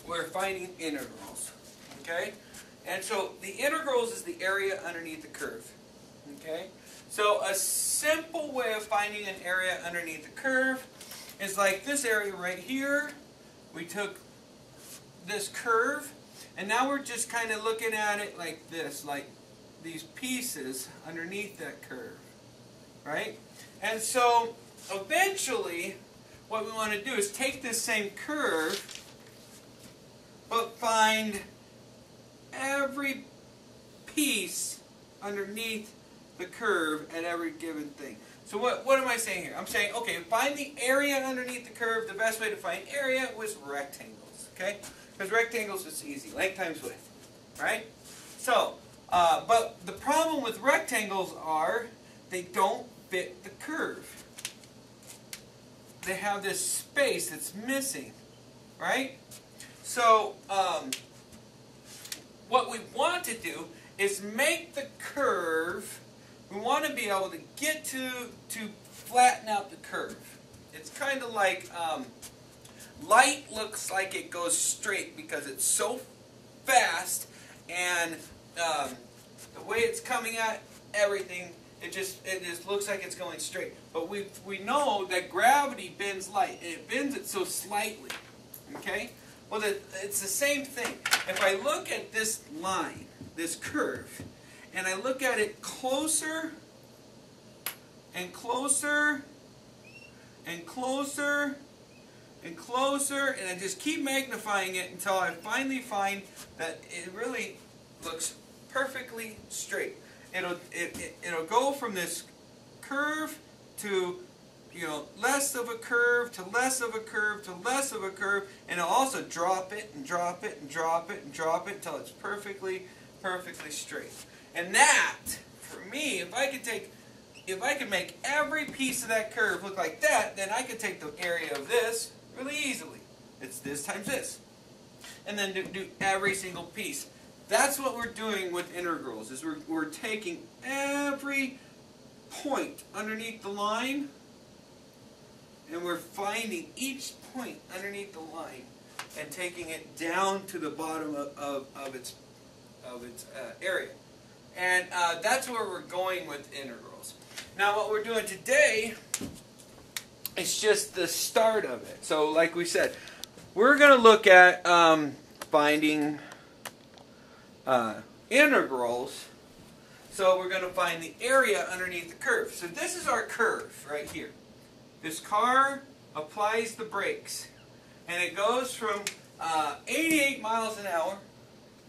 we're finding integrals. Okay? And so the integrals is the area underneath the curve. Okay? So a simple way of finding an area underneath the curve is like this area right here. We took this curve, and now we're just kind of looking at it like this, like these pieces underneath that curve. Right? And so eventually what we want to do is take this same curve but find every piece underneath the curve at every given thing. So what am I saying here? I'm saying, okay, find the area underneath the curve. The best way to find area was rectangles. Okay? Because rectangles is easy. Length times width. Right? So, but the problem with rectangles are they don't fit the curve. They have this space that's missing. Right? So, what we want to do is make the curve, we want to be able to get to flatten out the curve. It's kind of like light looks like it goes straight because it's so fast, and the way it's coming at everything, it just looks like it's going straight. But we know that gravity bends light, and it bends it so slightly. Okay? Well, it's the same thing. If I look at this line, this curve, and I look at it closer and closer and closer and closer, and I just keep magnifying it until I finally find that it really looks perfectly straight. It'll go from this curve to, you know, less of a curve to less of a curve to less of a curve, and it'll also drop it and drop it and drop it and drop it until it's perfectly straight. And that, for me, if I could make every piece of that curve look like that, then I could take the area of this really easily. It's this times this. And then do every single piece. That's what we're doing with integrals, is we're taking every point underneath the line, and we're finding each point underneath the line and taking it down to the bottom of its area. And that's where we're going with integrals. Now what we're doing today is just the start of it. So like we said, we're going to look at finding integrals. So we're going to find the area underneath the curve. So this is our curve right here. This car applies the brakes, and it goes from 88 miles an hour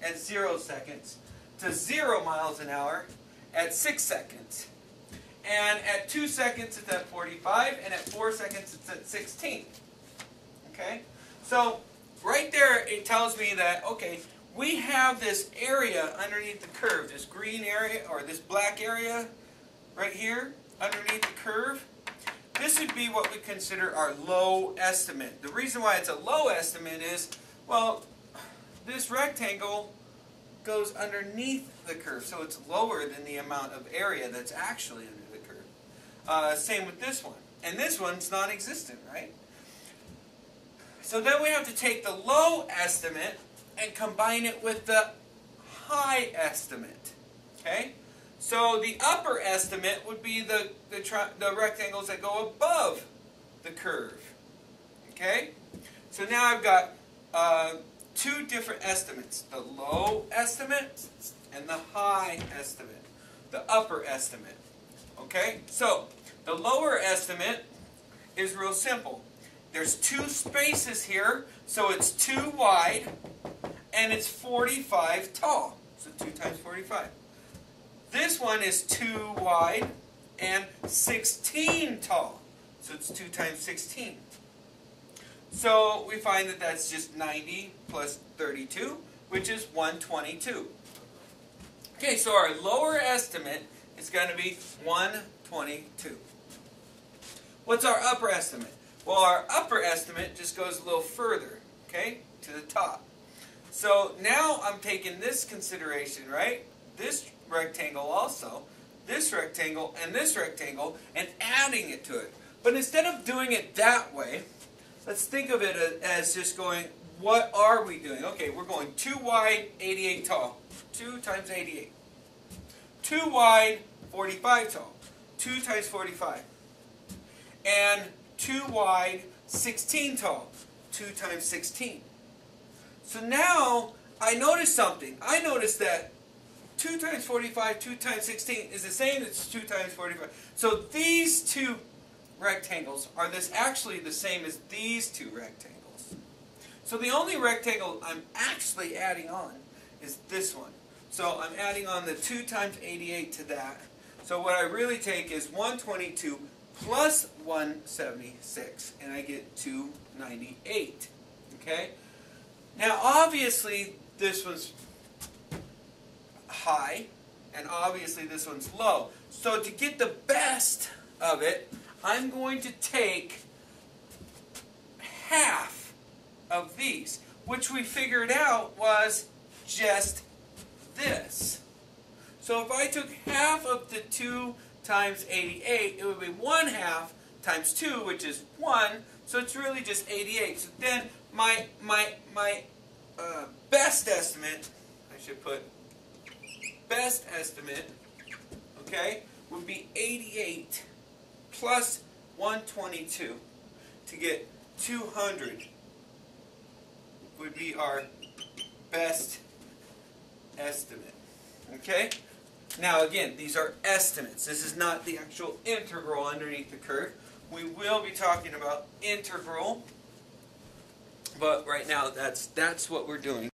at 0 seconds to 0 miles an hour at 6 seconds. And at 2 seconds it's at 45, and at 4 seconds it's at 16. Okay? So right there it tells me that, okay, we have this area underneath the curve, this green area or this black area right here underneath the curve. This would be what we consider our low estimate. The reason why it's a low estimate is, well, this rectangle goes underneath the curve, so it's lower than the amount of area that's actually under the curve. Same with this one. And this one's non-existent, right? So then we have to take the low estimate and combine it with the high estimate. Okay? So the upper estimate would be the rectangles that go above the curve. Okay? So now I've got two different estimates. The low estimate and the high estimate. The upper estimate. Okay? So the lower estimate is real simple. There's two spaces here, so it's 2 wide, and it's 45 tall. So 2 times 45. This one is 2 wide and 16 tall. So it's 2 times 16. So we find that that's just 90 plus 32, which is 122. Okay, so our lower estimate is going to be 122. What's our upper estimate? Well, our upper estimate just goes a little further, okay, to the top. So now I'm taking this consideration, right? This rectangle also, this rectangle, and adding it to it. But instead of doing it that way, let's think of it as just going what are we doing? Okay, we're going 2 wide, 88 tall. 2 times 88. 2 wide, 45 tall. 2 times 45. And 2 wide, 16 tall. 2 times 16. So now I noticed something. I noticed that 2 times 45, 2 times 16 is the same as 2 times 45. So these two rectangles are actually the same as these two rectangles. So the only rectangle I'm actually adding on is this one. So I'm adding on the 2 times 88 to that. So what I really take is 122 plus 176, and I get 298. Okay? Now obviously this one's high, and obviously this one's low. So to get the best of it, I'm going to take half of these, which we figured out was just this. So if I took half of the 2 times 88, it would be 1/2 times 2, which is 1, so it's really just 88. So then my best estimate, I should put best estimate, okay, would be 88 plus 122 to get 200 would be our best estimate. Okay? Now again, these are estimates. This is not the actual integral underneath the curve. We will be talking about integral, but right now that's what we're doing.